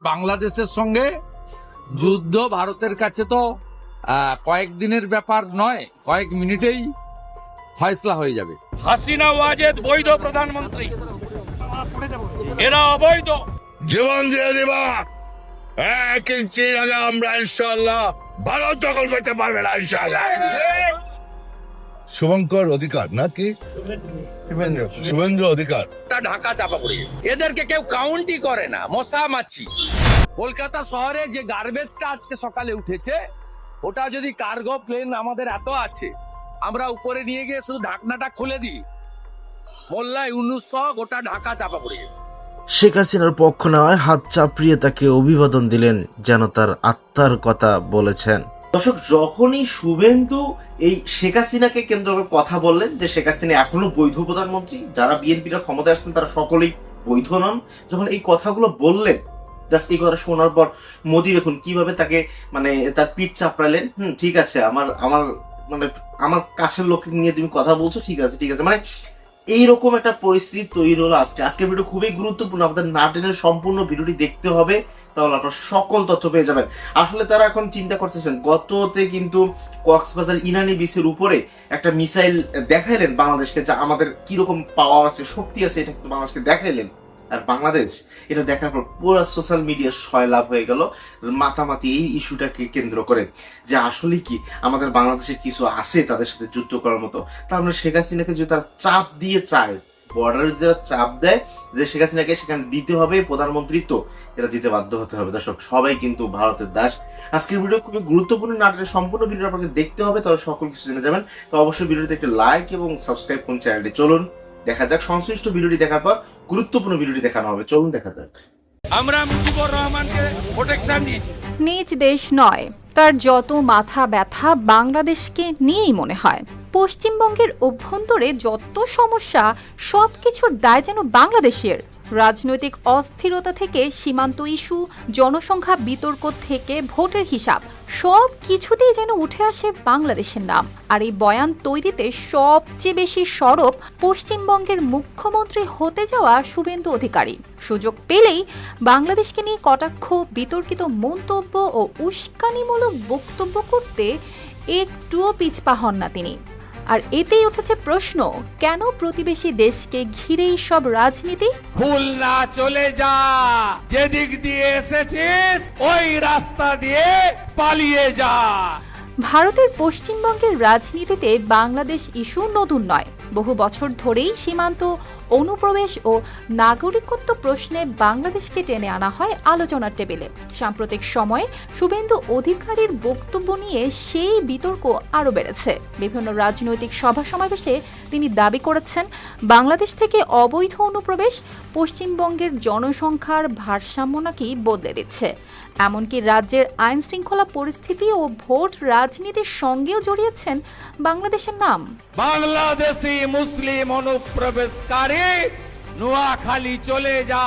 বাংলাদেশের সঙ্গে যুদ্ধ ভারতের কাছে তো কয়েকদিনের ব্যাপার নয়, কয়েক মিনিটেই ফয়সলা হয়ে যাবে। হাসিনা ওয়াজেদ বৈধ প্রধানমন্ত্রী, এরা অবৈধ। জীবন দিয়ে দিবা, 1 ইঞ্চি আগে আমরা ইনশাল্লাহ ভারত দখল করতে পারবে না ইনশাল্লাহ। শুভঙ্কর অধিকার নাকি শুভেন্দ্র অধিকার, ঢাকা চাপা পড়ে এদেরকে কেউ কাউন্টই করে না, মশা মাছি। কলকাতা শহরে যে গার্বেজটা আজকে সকালে উঠেছে, ওটা যদি কার্গো প্লেন আমাদের এত আছে, আমরা উপরে নিয়ে গিয়ে শুধু ঢাকনাটা খুলে দিই, মোল্লা ইউনুস সহ গোটা ঢাকা চাপা পড়ে যাবে। শেখ হাসিনার পক্ষ নেওয়ায় হাত চাপড়িয়ে তাকে অভিবাদন দিলেন, যেন তার আত্মার কথা বলেছেন। দর্শক, যখনই শুভেন্দু এই শেখ হাসিনাকে কেন্দ্র করে কথা বললেন যে শেখ হাসিনা এখনো বৈধ প্রধানমন্ত্রী, যারা বিএনপিরা ক্ষমতায় আসছেন তারা সকলেই বৈধ নন, যখন এই কথাগুলো বললেন, জাস্ট এই কথা শোনার পর মোদী দেখুন কিভাবে তাকে মানে তার পিঠ চাপড়ালেন। ঠিক আছে, আমার আমার মানে আমার কাছের লোককে নিয়ে তুমি কথা বলছো, ঠিক আছে ঠিক আছে, মানে এইরকম একটা পরিস্থিতি তৈরি হলো আজকে ভিডিও খুবই গুরুত্বপূর্ণ, আপনাদের না টেনে সম্পূর্ণ ভিডিওটি দেখতে হবে, তাহলে আপনার সকল তথ্য পেয়ে যাবেন। আসলে তারা এখন চিন্তা করতেছেন, গততে কিন্তু কক্সবাজার ইনানি বিচের উপরে একটা মিসাইল দেখাইলেন বাংলাদেশকে, যা আমাদের কিরকম পাওয়ার আছে, শক্তি আছে, এটা কিন্তু বাংলাদেশকে দেখাইলেন। আর বাংলাদেশ এটা দেখার পর পুরো সোশ্যাল মিডিয়া সয়লাভ হয়ে গেল মাতামাতি এই ইস্যুটাকে কেন্দ্র করে, যে আসলে কি আমাদের বাংলাদেশে কিছু আছে তাদের সাথে যুদ্ধ করার মতো। তার মানে শেখ হাসিনাকে যদি তারা চাপ দিয়ে চায়, বর্ডারে যদি তারা চাপ দেয় যে শেখ হাসিনাকে সেখানে দিতে হবে প্রধানমন্ত্রিত্ব, এটা দিতে বাধ্য হতে হবে। দর্শক, সবাই কিন্তু ভারতের দাস। আজকের ভিডিও খুবই গুরুত্বপূর্ণ, নাটকের সম্পূর্ণ ভিডিও আপনাকে দেখতে হবে, তাহলে সকল কিছু জেনে যাবেন। তো অবশ্যই ভিডিওতে একটা লাইক এবং সাবস্ক্রাইব করুন চ্যানেলটি। চলুন দেখা যাক, সংশ্লিষ্ট ভিডিওটি দেখার পর গুরুত্বপূর্ণ ভিডিওটি দেখানো হবে, চলুন দেখা যাক। আমরা মুজিবুর রহমানকে প্রোটেকশন দিয়েছি। নিজ দেশ নয়, তার যত মাথা ব্যথা বাংলাদেশকে নিয়েই মনে হয়। পশ্চিমবঙ্গের অভ্যন্তরে যত সমস্যা, সবকিছুর দায় যেন বাংলাদেশের। রাজনৈতিক অস্থিরতা থেকে সীমান্ত ইস্যু, জনসংখ্যা বিতর্ক থেকে ভোটের হিসাব, সব কিছুতেই যেন উঠে আসে বাংলাদেশের নাম। আর এই বয়ান তৈরিতে সবচেয়ে বেশি সরব পশ্চিমবঙ্গের মুখ্যমন্ত্রী হতে যাওয়া শুভেন্দু অধিকারী। সুযোগ পেলেই বাংলাদেশকে নিয়ে কটাক্ষ, বিতর্কিত মন্তব্য ও উস্কানিমূলক বক্তব্য করতে একটুও পিছপা হন না তিনি। আর এতেই উঠেছে প্রশ্ন, কেন প্রতিবেশী দেশকে ঘিরেই সব রাজনীতি? ভুল না চলে যা, যেদিক দিয়ে এসেছিস ওই রাস্তা দিয়ে পালিয়ে যা। ভারতের পশ্চিমবঙ্গের রাজনীতিতে বাংলাদেশ ইস্যু নতুন নয়। বহু বছর ধরেই সীমান্ত, অনুপ্রবেশ ও নাগরিকত্ব প্রশ্নে বাংলাদেশকে টেনে আনা হয় আলোচনার টেবিলে। সাম্প্রতিক সময়ে শুভেন্দু অধিকারীর বক্তব্য নিয়ে সেই বিতর্ক আরও বেড়েছে। বিভিন্ন রাজনৈতিক সভা সমাবেশে তিনি দাবি করেছেন, বাংলাদেশ থেকে অবৈধ অনুপ্রবেশ পশ্চিমবঙ্গের জনসংখ্যার ভারসাম্য নাকি বদলে দিচ্ছে। এমনকি রাজ্যের আইন শৃঙ্খলা পরিস্থিতি ও ভোট রাজনীতির সঙ্গেও জড়িয়েছেন বাংলাদেশের নাম। বাংলাদেশি মুসলিম অনুপ্রবেশকারী নোয়াখালী চলে যা।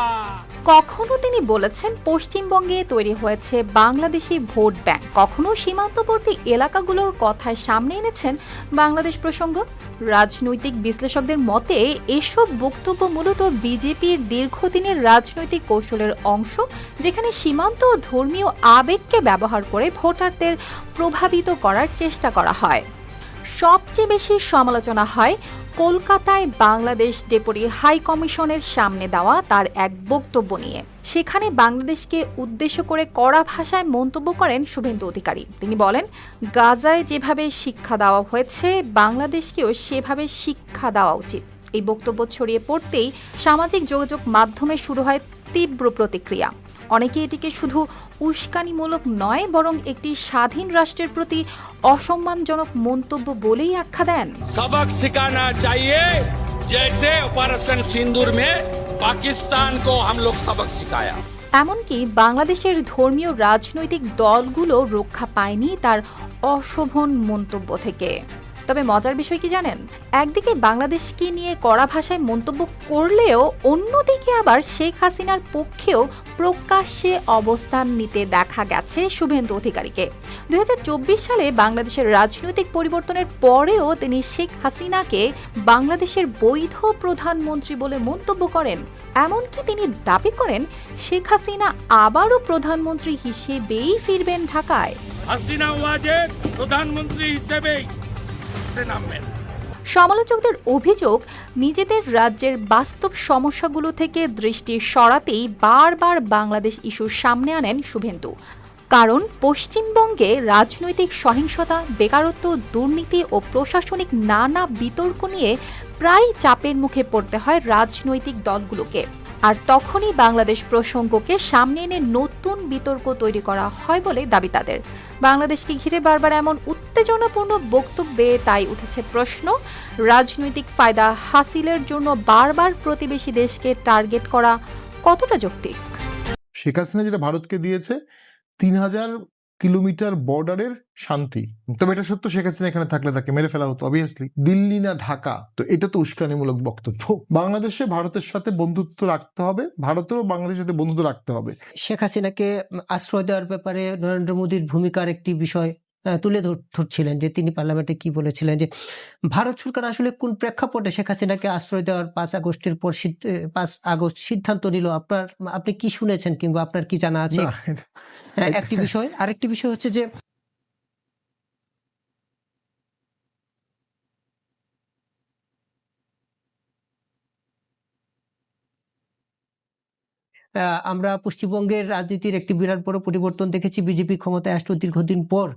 কখনো তিনি বলেছেন পশ্চিমবঙ্গে তৈরি হয়েছে বাংলাদেশি ভোট ব্যাংক, কখনো সীমান্তবর্তী এলাকাগুলোর কথায় সামনে এনেছেন বাংলাদেশ প্রসঙ্গ। রাজনৈতিক বিশ্লেষকদের মতে এসব বক্তব্য মূলত বিজেপির দীর্ঘদিনের রাজনৈতিক কৌশলের অংশ, যেখানে সীমান্ত ও ধর্মীয় আবেগকে ব্যবহার করে ভোটারদের প্রভাবিত করার চেষ্টা করা হয়। সবচেয়ে বেশি সমালোচনা হয় কলকাতায় বাংলাদেশ ডেপুটি হাই কমিশনের সামনে দেওয়া তার এক বক্তব্য নিয়ে। সেখানে বাংলাদেশকে উদ্দেশ্য করে কড়া ভাষায় মন্তব্য করেন শুভেন্দু অধিকারী। তিনি বলেন, গাজায় যেভাবে শিক্ষা দেওয়া হয়েছে বাংলাদেশকেও সেভাবে শিক্ষা দেওয়া উচিত। এই বক্তব্য ছড়িয়ে পড়তেই সামাজিক যোগাযোগ মাধ্যমে শুরু হয় তীব্র প্রতিক্রিয়া। অনেকে এটিকে শুধু উস্কানিমূলক নয়, বরং একটি স্বাধীন রাষ্ট্রের প্রতি অসম্মানজনক মন্তব্য বলেই আখ্যা দেন। सबक सिखाना चाहिए, जैसे ऑपरेशन सिंदूर में पाकिस्तान को हम लोग सबक सिखाया। এমনকি বাংলাদেশের ধর্মীয় রাজনৈতিক দলগুলো রক্ষা পায়নি তার অশোভন মন্তব্য থেকে। তবে মজার বিষয় কি জানেন, একদিকে বাংলাদেশকে নিয়ে কড়া ভাষায় মন্তব্য করলেও অন্যদিকে আবার শেখ হাসিনার পক্ষেও প্রকাশ্যে অবস্থান নিতে দেখা গেছে শুভেন্দু অধিকারীকে। 2024 সালে বাংলাদেশের রাজনৈতিক পরিবর্তনের পরেও তিনি শেখ হাসিনাকে বাংলাদেশের বৈধ প্রধানমন্ত্রী বলে মন্তব্য করেন। এমনকি তিনি দাবি করেন শেখ হাসিনা আবারও প্রধানমন্ত্রী হিসেবেই ফিরবেন ঢাকায়। হাসিনা ওয়াজেদ প্রধানমন্ত্রী হিসেবেই নামবেন। সমালোচকদের অভিযোগ, নিজেদের রাজ্যের বাস্তব সমস্যাগুলো থেকে দৃষ্টি সরাতেই বারবার বাংলাদেশ ইস্যুর সামনে আনেন শুভেন্দু। কারণ পশ্চিমবঙ্গে রাজনৈতিক সহিংসতা, বেকারত্ব, দুর্নীতি ও প্রশাসনিক নানা বিতর্ক নিয়ে প্রায় চাপের মুখে পড়তে হয় রাজনৈতিক দলগুলোকে। আর তখনই বাংলাদেশ প্রসঙ্গকে সামনে এনে নতুন বিতর্ক তৈরি করা হয় বলে দাবি তাদের। বাংলাদেশকে ঘিরে বারবার এমন উত্তেজনাপূর্ণ বক্তব্যে তাই উঠেছে প্রশ্ন, রাজনৈতিক ফায়দা হাসিলের জন্য বারবার প্রতিবেশী দেশকে টার্গেট করা কতটা যৌক্তিক? শেখ হাসিনা যেটা ভারতকে দিয়েছে 3000 কিলোমিটার বর্ডারের শান্তি, তবে এটা সত্য শেখ হাসিনা এখানে থাকলে তাকে মেরে ফেলা হতো অবভিয়াসলি। দিল্লি না ঢাকা, তো এটা তো উস্কানিমূলক বক্তব্য। বাংলাদেশে ভারতের সাথে বন্ধুত্ব রাখতে হবে, ভারতেরও বাংলাদেশের সাথে বন্ধুত্ব রাখতে হবে। শেখ হাসিনাকে আশ্রয় দেওয়ার ব্যাপারে নরেন্দ্র মোদীর ভূমিকার একটি বিষয় তুলে ধরছিলেন, যে তিনি পার্লামেন্টে কি বলেছিলেন, যে ভারত সরকার আসলে কোন প্রেক্ষাপটে শেখ হাসিনাকে আশ্রয় দেওয়ার 5 আগস্ট সিদ্ধান্ত নিল। আপনি কি শুনেছেন কিংবা আপনার কি জানা আছে? একটি বিষয়। আরেকটি বিষয় হচ্ছে যে আমরা পশ্চিমবঙ্গের রাজনীতির একটি বিরাট বড় পরিবর্তন দেখেছি। বিজেপি ক্ষমতায় আসলো দীর্ঘদিন পর,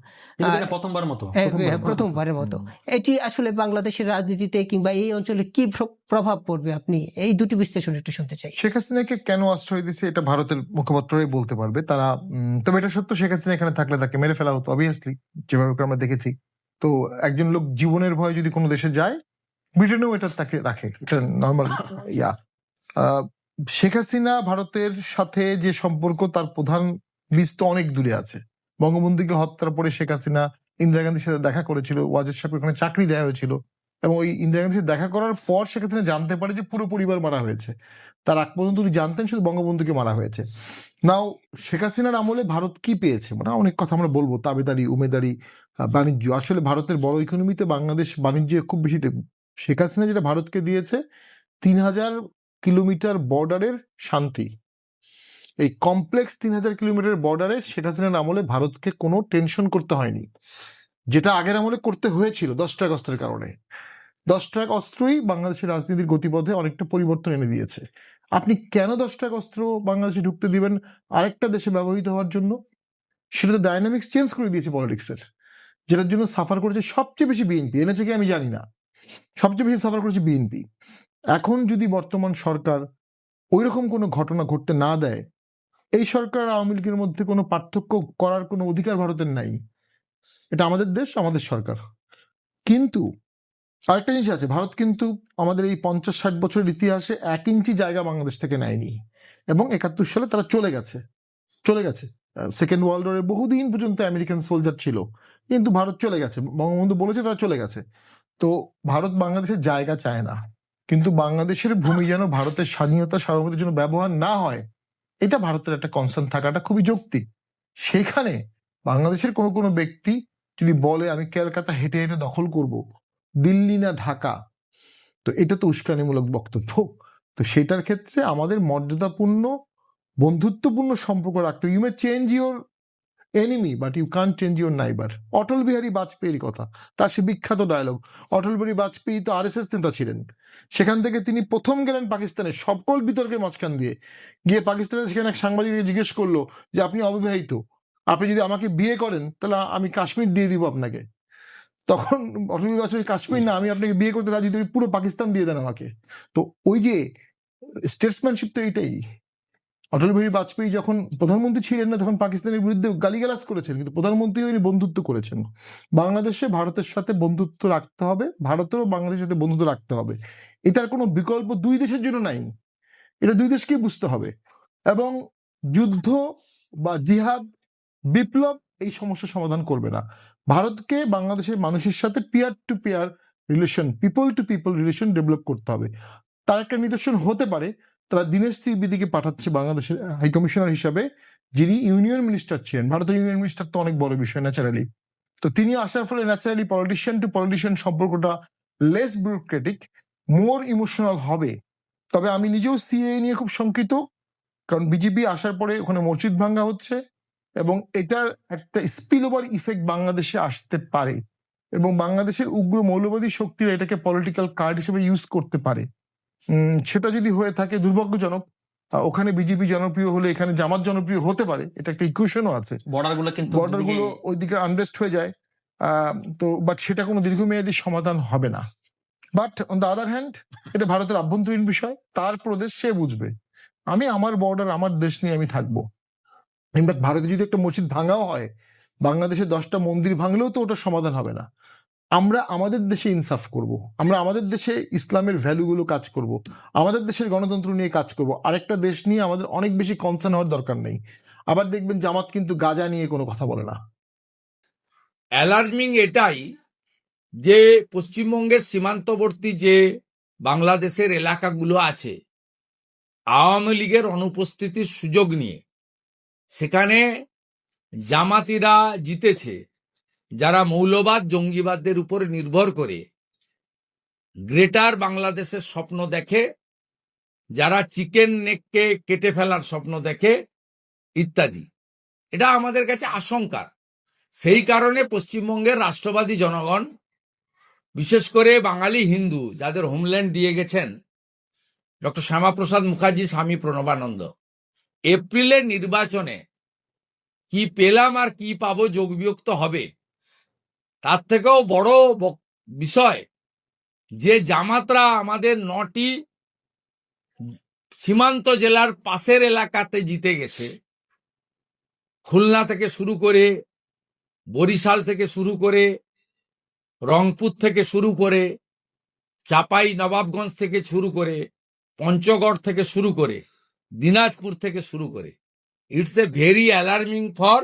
প্রথমবারের মতো। এটি আসলে বাংলাদেশের রাজনীতিতে কিংবা এই অঞ্চলে কি প্রভাব পড়বে, আপনি এই দুটি বিশ্লেষণ একটু শুনতে চাই। শেখ হাসিনাকে কেন আশ্রয় দিচ্ছে এটা ভারতের মুখপাত্রই বলতে পারবে তারা। তবে এটা সত্য শেখ হাসিনা এখানে থাকলে তাকে মেরে ফেলা হতো অবভিয়াসলি, যেভাবে আমরা দেখেছি। তো একজন লোক জীবনের ভয়ে যদি কোনো দেশে যায়, ব্রিটেনেও এটা তাকে রাখে, এটা নর্মাল। শেখ হাসিনা ভারতের সাথে যে সম্পর্ক, তার প্রধান বীজ তো অনেক দূরে আছে। বঙ্গবন্ধুকে হত্যার পরে শেখ হাসিনা ইন্দিরা গান্ধীর সাথে দেখা করেছিল, ওয়াজেদ সাহেব ওখানে চাকরি দেওয়া হয়েছিল, এবং ওই ইন্দিরা গান্ধীর সাথে দেখা করার পর শেখ হাসিনা জানতে পারে যে পুরো পরিবার মারা হয়েছে। তার আগ পর্যন্ত উনি জানতেন শুধু বঙ্গবন্ধুকে মারা হয়েছে। নাও শেখ হাসিনার আমলে ভারত কি পেয়েছে, মানে অনেক কথা আমরা বলবো, তাবেদারি, উমেদারি, বাণিজ্য। আসলে ভারতের বড় ইকোনমিতে বাংলাদেশ বাণিজ্যে খুব বেশি। শেখ হাসিনা যেটা ভারতকে দিয়েছে 3000 কিলোমিটার বর্ডারের শান্তি। এই কমপ্লেক্স 3000 কিলোমিটার বর্ডারে শেখ হাসিনার আমলে ভারতকে কোনো টেনশন করতে হয়নি, যেটা আগের আমলে করতে হয়েছিল 10 ট্রাক অস্ত্রের কারণে। 10 ট্রাক অস্ত্রই বাংলাদেশের রাজনীতির গতিপথে অনেকটা পরিবর্তন এনে দিয়েছে। আপনি কেন 10 ট্রাক অস্ত্র বাংলাদেশে ঢুকতে দিবেন আরেকটা দেশে ব্যবহৃত হওয়ার জন্য? সেটা তো ডাইনামিক্স চেঞ্জ করে দিয়েছে পলিটিক্সের, যেটার জন্য সাফার করেছে সবচেয়ে বেশি বিএনপি। এনেছে কি আমি জানি না, সবচেয়ে বেশি সাফার করেছে বিএনপি। এখন যদি বর্তমান সরকার ওইরকম কোনো ঘটনা ঘটতে না দেয়, এই সরকার আওয়ামী লীগের মধ্যে কোনো পার্থক্য করার কোনো অধিকার ভারতের নাই। এটা আমাদের দেশ, আমাদের সরকার। কিন্তু আরেকটা জিনিস আছে, ভারত কিন্তু আমাদের এই 50-60 বছরের ইতিহাসে 1 ইঞ্চি জায়গা বাংলাদেশ থেকে নেয়নি, এবং 71 সালে তারা চলে গেছে। সেকেন্ড ওয়ার্ল্ড ওয়ারের বহুদিন পর্যন্ত আমেরিকান সোলজার ছিল, কিন্তু ভারত চলে গেছে। বঙ্গবন্ধু বলেছে তারা চলে গেছে। তো ভারত বাংলাদেশের জায়গা চায় না, কিন্তু বাংলাদেশের ভূমি যেন ভারতের স্বাধীনতা সার্বভৌমত্বের জন্য ব্যবহার না হয়, এটা ভারতের একটা কনসার্ন থাকাটা খুবই যৌক্তিক। সেখানে বাংলাদেশের কোনো ব্যক্তি যদি বলে আমি কলকাতা হেঁটে হেঁটে দখল করব, দিল্লি না ঢাকা, তো এটা তো উস্কানিমূলক বক্তব্য। তো সেটার ক্ষেত্রে আমাদের মর্যাদাপূর্ণ বন্ধুত্বপূর্ণ সম্পর্ক রাখতে। You may change your enemy but you can't change your neighbour. Atal Bihari বাজপেয়ীর কথা, তার সে বিখ্যাত ডায়লগ। অটল বিহারী বাজপেয়ী তো RSS নেতা ছিলেন, সেখান থেকে তিনি প্রথম গেলেন পাকিস্তানের সকল বিতর্কের মাঝখান দিয়ে গিয়ে পাকিস্তানের সেখানে এক সাংবাদিককে জিজ্ঞেস করলো যে আপনি অবিবাহিত, আপনি যদি আমাকে বিয়ে করেন তাহলে আমি কাশ্মীর দিয়ে দিব আপনাকে। তখন অটল বিহারী বাজপেয়ী কাশ্মীর না, আমি আপনাকে বিয়ে করতে রাজি, তুমি পুরো পাকিস্তান দিয়ে দেন আমাকে। তো ওই যে স্টেটসম্যানশিপ তো এইটাই। অটল বিহারী বাজপেয়ী যখন প্রধানমন্ত্রী ছিলেন না, তখন পাকিস্তানের বিরুদ্ধে গালিগালাজ করেছেন, কিন্তু প্রধানমন্ত্রী হয়ে বন্ধুত্ব করেছেন। বাংলাদেশে ভারতের সাথে বন্ধুত্ব রাখতে হবে, ভারতেরও বাংলাদেশের সাথে বন্ধুত্ব রাখতে হবে। এটার কোনো বিকল্প 2 দেশের জন্য নাই, এটা 2 দেশকেই বুঝতে হবে। এবং যুদ্ধ বা জিহাদ, বিপ্লব এই সমস্যার সমাধান করবে না। ভারতকে বাংলাদেশের মানুষের সাথে peer to peer relation, people to people relation develop করতে হবে। তার একটা নিদর্শন হতে পারে তারা দীনেশ ত্রিবেদীকে পাঠাচ্ছে বাংলাদেশের হাইকমিশনার হিসাবে, যিনি ইউনিয়ন মিনিস্টার ছিলেন। ভারতের ইউনিয়ন মিনিস্টার তো অনেক বড় বিষয় ন্যাচারালি। তো তিনি আসার ফলে ন্যাচারালি পলিটিশিয়ান টু পলিটিশিয়ান সম্পর্কটা লেস ব্যুরোক্রেটিক, মোর ইমোশনাল হবে। তবে আমি নিজেও সিএএ নিয়ে খুব শঙ্কিত, কারণ বিজেপি আসার পরে ওখানে মসজিদ ভাঙ্গা হচ্ছে এবং এটার একটা স্পিল ওভার ইফেক্ট বাংলাদেশে আসতে পারে এবং বাংলাদেশের উগ্র মৌলবাদী শক্তিরা এটাকে পলিটিক্যাল কার্ড হিসেবে ইউজ করতে পারে। সেটা যদি হয়ে থাকে দুর্ভাগ্যজনক। ওখানে বিজেপি জনপ্রিয় হলে এখানে জামাত জনপ্রিয় হতে পারে, এটা একটা ইকুয়েশনও আছে। বর্ডার গুলো ওইদিকে আনরেস্ট হয়ে যায়, তো বাট সেটা কোনো দীর্ঘমেয়াদী সমাধান হবে না। But on the other hand এটা ভারতের আভ্যন্তরীণ বিষয়, তার প্রদেশ সে বুঝবে। আমি আমার বর্ডার, আমার দেশ নিয়ে আমি থাকবো। ইনফ্যাক্ট ভারতে যদি একটা মসজিদ ভাঙাও হয়, বাংলাদেশে 10টা মন্দির ভাঙলেও তো ওটার সমাধান হবে না। আমরা আমাদের দেশে ইনসাফ করব, আমরা আমাদের দেশে ইসলামের ভ্যালুগুলো কাজ করব, আমাদের দেশের গণতন্ত্র নিয়ে কাজ করব। আরেকটা দেশ নিয়ে আমাদের অনেক বেশি কনসার্ন হওয়ার দরকার নেই। আবার দেখবেন জামাত কিন্তু গাজা নিয়ে কোনো কথা বলে না। অ্যালার্মিং এটাই যে পশ্চিমবঙ্গের সীমান্তবর্তী যে বাংলাদেশের এলাকাগুলো আছে, আওয়ামী লীগের অনুপস্থিতির সুযোগ নিয়ে সেখানে জামাতিরা জিতেছে, যারা মৌলবাদ জঙ্গিবাদের উপর নির্ভর করে গ্রেটার বাংলাদেশের স্বপ্ন দেখে, যারা চিকেন নেককে কেটে ফেলার স্বপ্ন দেখে ইত্যাদি। এটা আমাদের কাছে আশঙ্কার। সেই কারণে পশ্চিমবঙ্গের রাষ্ট্রবাদী জনগণ, বিশেষ করে বাঙালি হিন্দু যাদের হোমল্যান্ড দিয়ে গেছেন ডক্টর শ্যামাপ্রসাদ মুখার্জি, স্বামী প্রণবানন্দ, এপ্রিলের নির্বাচনে কি পেলাম আর কি পাবো যোগ বিয়োগ তো হবে। তার থেকেও বড় বিষয় যে জামাতরা আমাদের 9টি সীমান্ত জেলার পাশের এলাকাতে জিতে গেছে। খুলনা থেকে শুরু করে, বরিশাল থেকে শুরু করে, রংপুর থেকে শুরু করে, চাপাই নবাবগঞ্জ থেকে শুরু করে, পঞ্চগড় থেকে শুরু করে, দিনাজপুর থেকে শুরু করে। It's a very alarming for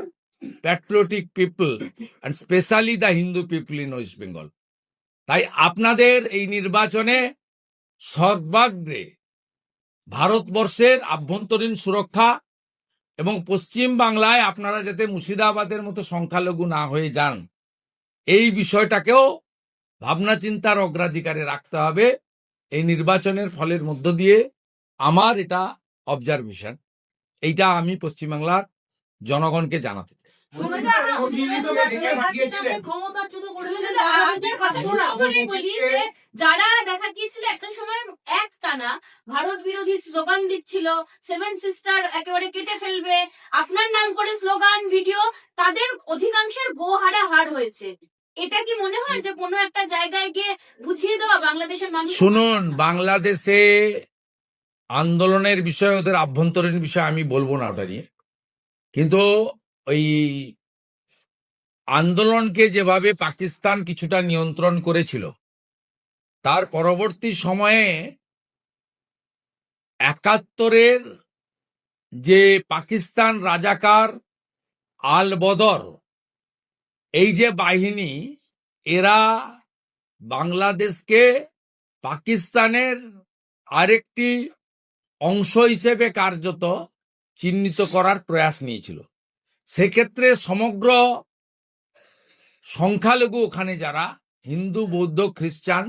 patriotic people and specially the Hindu people in West Bengal. তাই আপনাদের এই নির্বাচনে সর্বাগ্রে ভারতবর্ষের আভ্যন্তরীণ সুরক্ষা এবং পশ্চিম বাংলায় আপনারা যাতে মুর্শিদাবাদের মতো সংখ্যালঘু না হয়ে যান, এই বিষয়টাকেও ভাবনা চিন্তার অগ্রাধিকারে রাখতে হবে। এই নির্বাচনের ফলের মধ্য দিয়ে আমার এটা অবজারভেশন, এইটা আমি পশ্চিমবাংলার জনগণকে জানাতে চাই। যারা দেখা গিয়েছিল একটা সময় একটানা ভারত বিরোধী স্লোগান দিচ্ছিল, 7 সিস্টার একেবারে কেটে ফেলবে, আপনার নাম করে স্লোগান ভিডিও, তাদের অধিকাংশের গোহারা হার হয়েছে। এটা কি মনে হয় যে কোনো একটা জায়গায় গিয়ে বুঝিয়ে দেওয়া বাংলাদেশের মানুষ? শুনুন, বাংলাদেশে আন্দোলনের বিষয়, ওদের আভ্যন্তরীণ বিষয় আমি বলবো না ওটা নিয়ে, কিন্তু ওই আন্দোলনকে যেভাবে পাকিস্তান কিছুটা নিয়ন্ত্রণ করেছিল, তার পরবর্তী সময়ে 71-এর যে পাকিস্তান রাজাকার আল বদর, এই যে বাহিনী, এরা বাংলাদেশকে পাকিস্তানের আরেকটি অংশ হিসেবে কার্যত চিহ্নিত করার প্রয়াস নিয়েছিল। সেক্ষেত্রে সমগ্র সংখ্যালঘু ওখানে যারা হিন্দু, বৌদ্ধ, খ্রিস্টান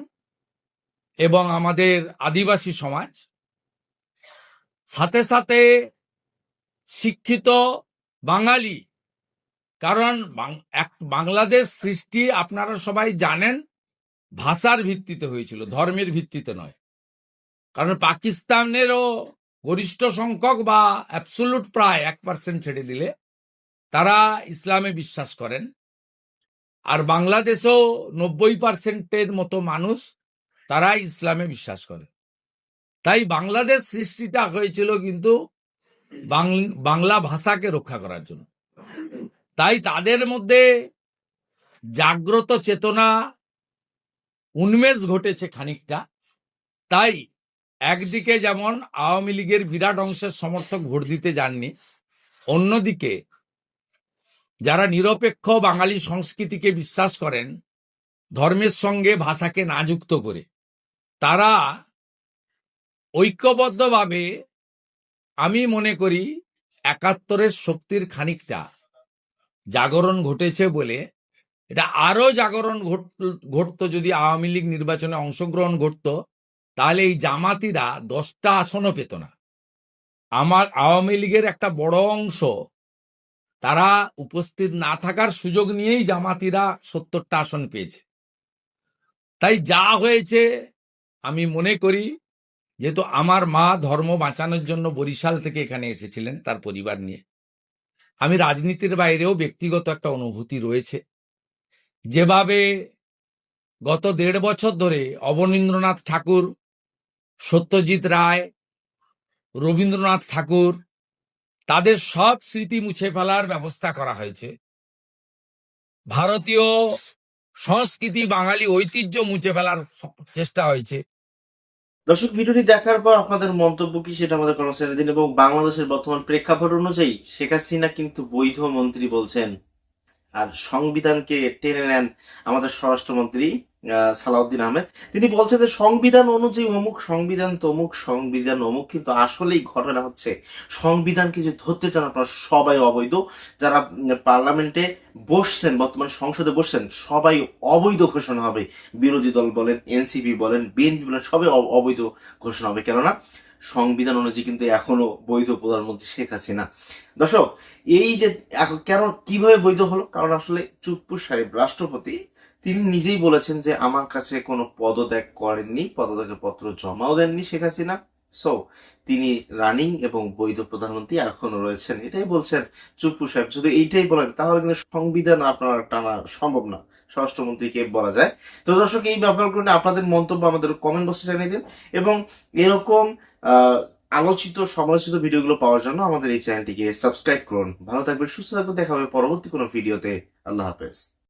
এবং আমাদের আদিবাসী সমাজ, সাথে সাথে শিক্ষিত বাঙালি, কারণ বাংলাদেশ সৃষ্টি আপনারা সবাই জানেন ভাষার ভিত্তিতে হয়েছিল, ধর্মের ভিত্তিতে নয়। কারণ পাকিস্তানেরও গরিষ্ঠ সংখ্যক বা অ্যাবসোলুট প্রায় 1% ছেড়ে দিলে তারা ইসলামে বিশ্বাস করেন, আর বাংলাদেশেও 90%-এর মতো মানুষ তারা ইসলামে বিশ্বাস করে। তাই বাংলাদেশ সৃষ্টিটা হয়েছিল কিন্তু বাংলা ভাষাকে রক্ষা করার জন্য। তাই তাদের মধ্যে জাগ্রত চেতনা, উন্মেষ ঘটেছে খানিকটা। তাই একদিকে যেমন আওয়ামী লীগের বিরাট অংশের সমর্থক ভোট দিতে যাননি, অন্যদিকে যারা নিরপেক্ষ বাঙালি সংস্কৃতিকে বিশ্বাস করেন, ধর্মের সঙ্গে ভাষাকে না যুক্ত করে, তারা ঐক্যবদ্ধভাবে, আমি মনে করি 71-এর শক্তির খানিকটা জাগরণ ঘটেছে বলে, এটা আরো জাগরণ ঘটতো যদি আওয়ামী লীগ নির্বাচনে অংশগ্রহণ করত, তাহলে এই জামাতিরা 10টা আসনও পেত না। আমার আওয়ামী লীগের একটা বড় অংশ তারা উপস্থিত না থাকার সুযোগ নিয়েই জামাতিরা 70টা আসন পেয়েছে। তাই যা হয়েছে আমি মনে করি, যেহেতু আমার মা ধর্ম বাঁচানোর জন্য বরিশাল থেকে এখানে এসেছিলেন তার পরিবার নিয়ে, আমি রাজনীতির বাইরেও ব্যক্তিগত একটা অনুভূতি রয়েছে। যেভাবে গত 1.5 বছর ধরে অবনীন্দ্রনাথ ঠাকুর, সত্যজিৎ রায়, রবীন্দ্রনাথ ঠাকুর, তাদের সব স্মৃতি মুছে ফেলার ব্যবস্থা করা হয়েছে, ভারতীয় সংস্কৃতি বাঙালি ঐতিহ্য মুছে ফেলার চেষ্টা হয়েছে। দর্শক, ভিডিওটি দেখার পর আপনাদের মন্তব্য কি সেটা আমাদের কমেন্টে দিন। এবং বাংলাদেশের বর্তমান প্রেক্ষাপট অনুযায়ী শেখ হাসিনা কিন্তু বৈধ মন্ত্রী বলছেন, আর সংবিধানকে টেনে নেন আমাদের স্বরাষ্ট্রমন্ত্রী সালাউদ্দিন আহমেদ। তিনি বলছেন যে সংবিধান অনুযায়ী অমুক, সংবিধান তমুক, সংবিধান অমুক, কিন্তু আসলেই ঘটনা হচ্ছে সংবিধানকে যে ধরতে চান আপনারা সবাই অবৈধ। যারা পার্লামেন্টে বসছেন, বর্তমান সংসদে বসছেন, সবাই অবৈধ ঘোষণা হবে। বিরোধী দল বলেন, এনসিপি বলেন, বিএনপি বলেন, সবাই অবৈধ ঘোষণা হবে। কেননা সংবিধান অনুযায়ী কিন্তু এখনো বৈধ প্রধানমন্ত্রী শেখ হাসিনা। দর্শক, এই যে কেন কিভাবে বৈধ হলো, কারণ আসলে চুপ্পু সাহেব রাষ্ট্রপতি তিনি নিজেই বলেছেন যে আমার কাছে কোনো পদত্যাগ করেননি, পদত্যাগের পত্র জমাও দেননি শেখ হাসিনা। সো তিনি রানিং এবং বৈধ প্রধানমন্ত্রী এখনো রয়েছেন, এটাই বলছেন চুপ্পু সাহেব। যদি এইটাই বলেন তাহলে কিন্তু সংবিধান আপনার টানা সম্ভব না, স্বরাষ্ট্রমন্ত্রীকে বলা যায়। তো দর্শক, এই ব্যাপারগুলো আপনাদের মন্তব্য আমাদের কমেন্ট বক্সে জানিয়ে দিন, এবং এরকম আলোচিত সমালোচিত ভিডিওগুলো পাওয়ার জন্য আমাদের এই চ্যানেলটিকে সাবস্ক্রাইব করুন। ভালো থাকবেন, সুস্থ থাকবেন, দেখা হবে পরবর্তী কোনো ভিডিওতে। আল্লাহ হাফেজ।